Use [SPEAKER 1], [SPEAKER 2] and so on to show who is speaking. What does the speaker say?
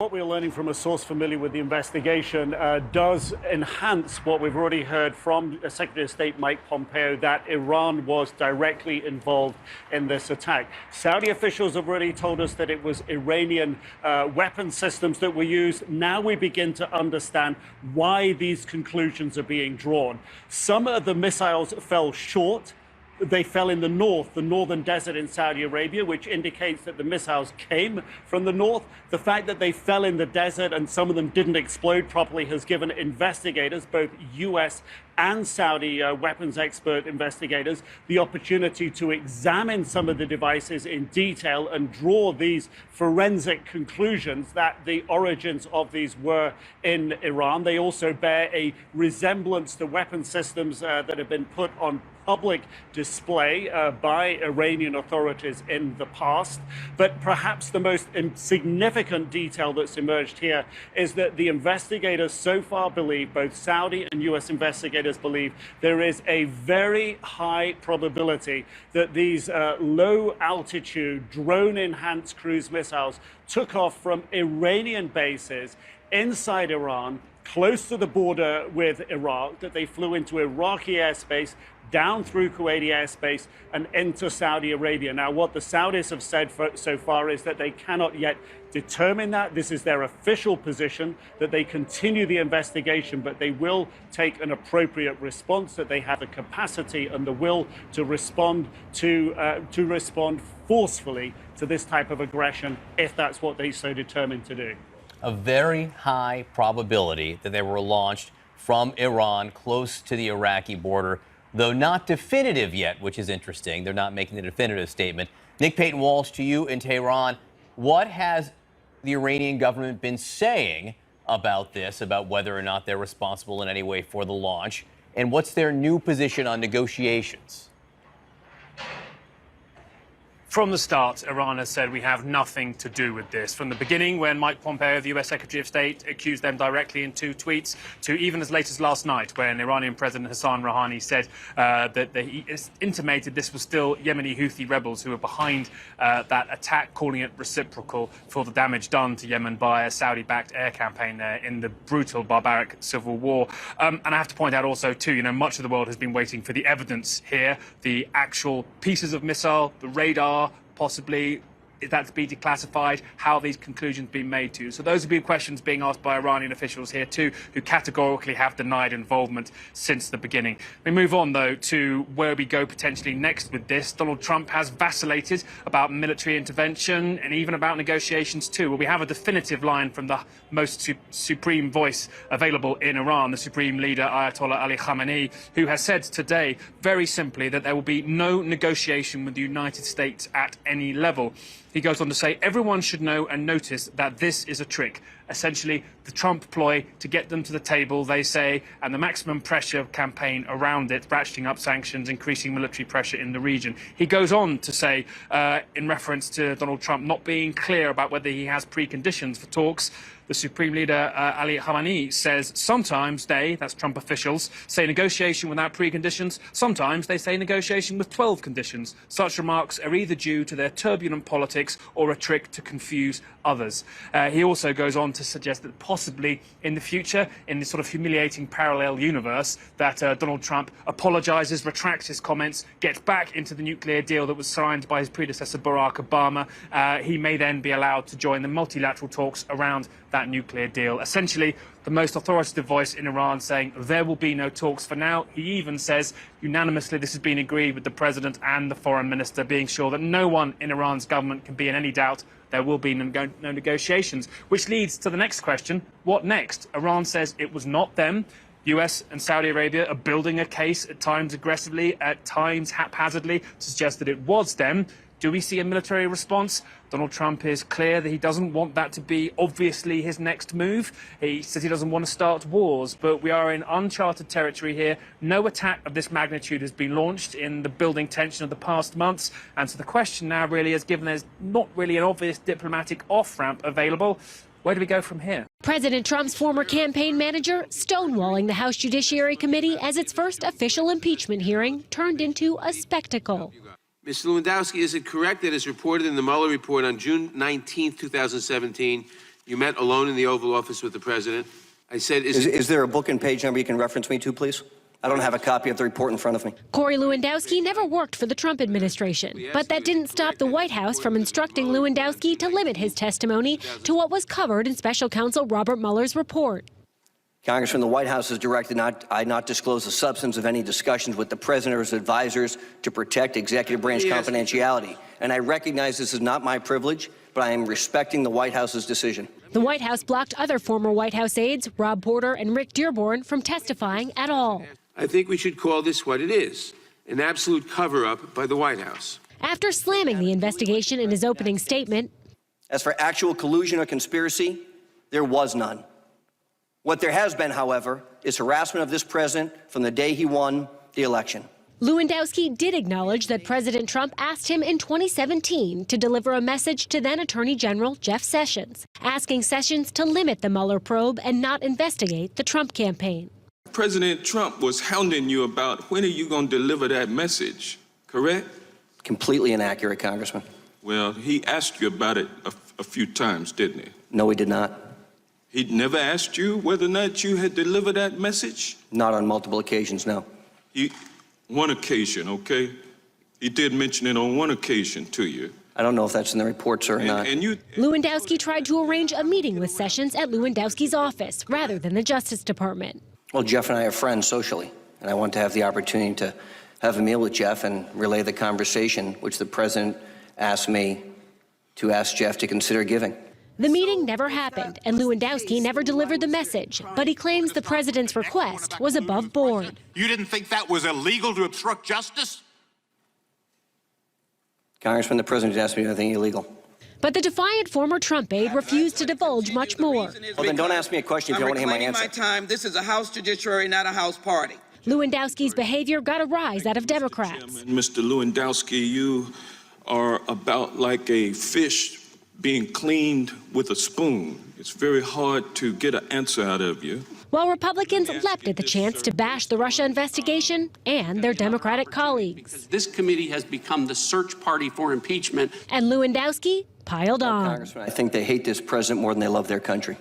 [SPEAKER 1] What we're learning from a source familiar with the investigation does enhance what we've already heard from Secretary of State Mike Pompeo, that Iran was directly involved in this attack. Saudi officials have already told us that it was Iranian weapon systems that were used. Now we begin to understand why these conclusions are being drawn. Some of the missiles fell short. They fell in the northern desert in Saudi Arabia, which indicates that the missiles came from the north. The fact that they fell in the desert and some of them didn't explode properly has given investigators, both U.S. and Saudi weapons expert investigators, the opportunity to examine some of the devices in detail and draw these forensic conclusions that the origins of these were in Iran. They also bear a resemblance to weapon systems that have been put on public display by Iranian authorities in the past. But perhaps the most significant detail that's emerged here is that the investigators so far believe, both Saudi and U.S. investigators believe, there is a very high probability that these low-altitude, drone-enhanced cruise missiles took off from Iranian bases inside Iran, close to the border with Iraq, that they flew into Iraqi airspace, down through Kuwaiti airspace and into Saudi Arabia. Now, what the Saudis have said so far is that they cannot yet determine that. This is their official position, that they continue the investigation, but they will take an appropriate response, that they have the capacity and the will to respond forcefully to this type of aggression, if that's what they so determined to do.
[SPEAKER 2] A very high probability that they were launched from Iran close to the Iraqi border, though not definitive yet, which is interesting. They're not making a definitive statement. Nick Payton-Walsh, to you in Tehran, what has the Iranian government been saying about this, about whether or not they're responsible in any way for the launch, and what's their new position on negotiations?
[SPEAKER 3] From the start, Iran has said we have nothing to do with this. From the beginning, when Mike Pompeo, the US Secretary of State, accused them directly in 2 tweets, to even as late as last night, when Iranian President Hassan Rouhani said that he intimated this was still Yemeni Houthi rebels who were behind that attack, calling it reciprocal for the damage done to Yemen by a Saudi-backed air campaign there in the brutal, barbaric civil war. And I have to point out also, too, much of the world has been waiting for the evidence here, the actual pieces of missile, the radar, possibly that's been declassified, how these conclusions been made to. So those would be questions being asked by Iranian officials here too, who categorically have denied involvement since the beginning. We move on, though, to where we go potentially next with this. Donald Trump has vacillated about military intervention and even about negotiations too. Well, we have a definitive line from the most supreme voice available in Iran, the supreme leader Ayatollah Ali Khamenei, who has said today very simply that there will be no negotiation with the United States at any level. He goes on to say, everyone should know and notice that this is a trick. Essentially, the Trump ploy to get them to the table, they say, and the maximum pressure campaign around it, ratcheting up sanctions, increasing military pressure in the region. He goes on to say, in reference to Donald Trump not being clear about whether he has preconditions for talks, the Supreme Leader Ali Khamenei says sometimes they, that's Trump officials, say negotiation without preconditions. Sometimes they say negotiation with 12 conditions. Such remarks are either due to their turbulent politics or a trick to confuse others. He also goes on to suggest that possibly in the future, in this sort of humiliating parallel universe, that Donald Trump apologizes, retracts his comments, gets back into the nuclear deal that was signed by his predecessor Barack Obama. He may then be allowed to join the multilateral talks around that nuclear deal. Essentially, the most authoritative voice in Iran saying there will be no talks for now. He even says unanimously this has been agreed with the president and the foreign minister, being sure that no one in Iran's government can be in any doubt there will be no negotiations. Which leads to the next question, what next? Iran says it was not them. US and Saudi Arabia are building a case, at times aggressively, at times haphazardly, to suggest that it was them. Do we see a military response? Donald Trump is clear that he doesn't want that to be obviously his next move. He says he doesn't want to start wars, but we are in uncharted territory here. No attack of this magnitude has been launched in the building tension of the past months. And so the question now really is, given there's not really an obvious diplomatic off-ramp available, where do we go from here?
[SPEAKER 4] President Trump's former campaign manager stonewalling the House Judiciary Committee as its first official impeachment hearing turned into a spectacle.
[SPEAKER 5] Mr. Lewandowski, is it correct that as reported in the Mueller report on June 19, 2017, You met alone in the Oval Office with the president. I said,
[SPEAKER 6] Is there a book and page number you can reference me to, please? I don't have a copy of the report in front of me.
[SPEAKER 4] Corey Lewandowski never worked for the Trump administration, but that didn't stop the White House from instructing Lewandowski to limit his testimony to what was covered in Special Counsel Robert Mueller's report.
[SPEAKER 6] Congressman, the White House has directed I not disclose the substance of any discussions with the president or his advisors to protect executive branch confidentiality. And I recognize this is not my privilege, but I am respecting the White House's decision.
[SPEAKER 4] The White House blocked other former White House aides, Rob Porter and Rick Dearborn, from testifying at all.
[SPEAKER 5] I think we should call this what it is, an absolute cover-up by the White House.
[SPEAKER 4] After slamming the investigation in his opening statement,
[SPEAKER 6] As for actual collusion or conspiracy, there was none. What there has been, however, is harassment of this president from the day he won the election.
[SPEAKER 4] Lewandowski did acknowledge that President Trump asked him in 2017 to deliver a message to then Attorney General Jeff Sessions, asking Sessions to limit the Mueller probe and not investigate the Trump campaign.
[SPEAKER 7] President Trump was hounding you about when are you going to deliver that message, correct?
[SPEAKER 6] Completely inaccurate, Congressman.
[SPEAKER 7] Well, he asked you about it a few times, didn't he?
[SPEAKER 6] No, he did not.
[SPEAKER 7] He never asked you whether or not you had delivered that message?
[SPEAKER 6] Not on multiple occasions, no.
[SPEAKER 7] One occasion, okay? He did mention it on one occasion to you.
[SPEAKER 6] I don't know if that's in the report, sir, or not.
[SPEAKER 4] Lewandowski tried to arrange a meeting with Sessions at Lewandowski's office rather than the Justice Department.
[SPEAKER 6] Well, Jeff and I are friends socially, and I want to have the opportunity to have a meal with Jeff and relay the conversation which the president asked me to ask Jeff to consider giving.
[SPEAKER 4] The meeting never happened, and Lewandowski never delivered the message, but he claims the president's request was above board.
[SPEAKER 8] You didn't think that was illegal to obstruct justice?
[SPEAKER 6] Congressman, the president asked me anything illegal.
[SPEAKER 4] But the defiant former Trump aide refused to divulge much more.
[SPEAKER 6] Well, then don't ask me a question if you don't want to hear my answer.
[SPEAKER 9] My time. This is a House judiciary, not a House party.
[SPEAKER 4] Lewandowski's behavior got a rise out of Democrats.
[SPEAKER 7] Mr. Lewandowski, you are about like a fish being cleaned with a spoon. It's very hard to get an answer out of you.
[SPEAKER 4] While Republicans leapt at the chance to bash the Russia investigation and their Democratic colleagues.
[SPEAKER 10] This committee has become the search party for impeachment.
[SPEAKER 4] And Lewandowski piled on.
[SPEAKER 6] Congressman, I think they hate this president more than they love their country.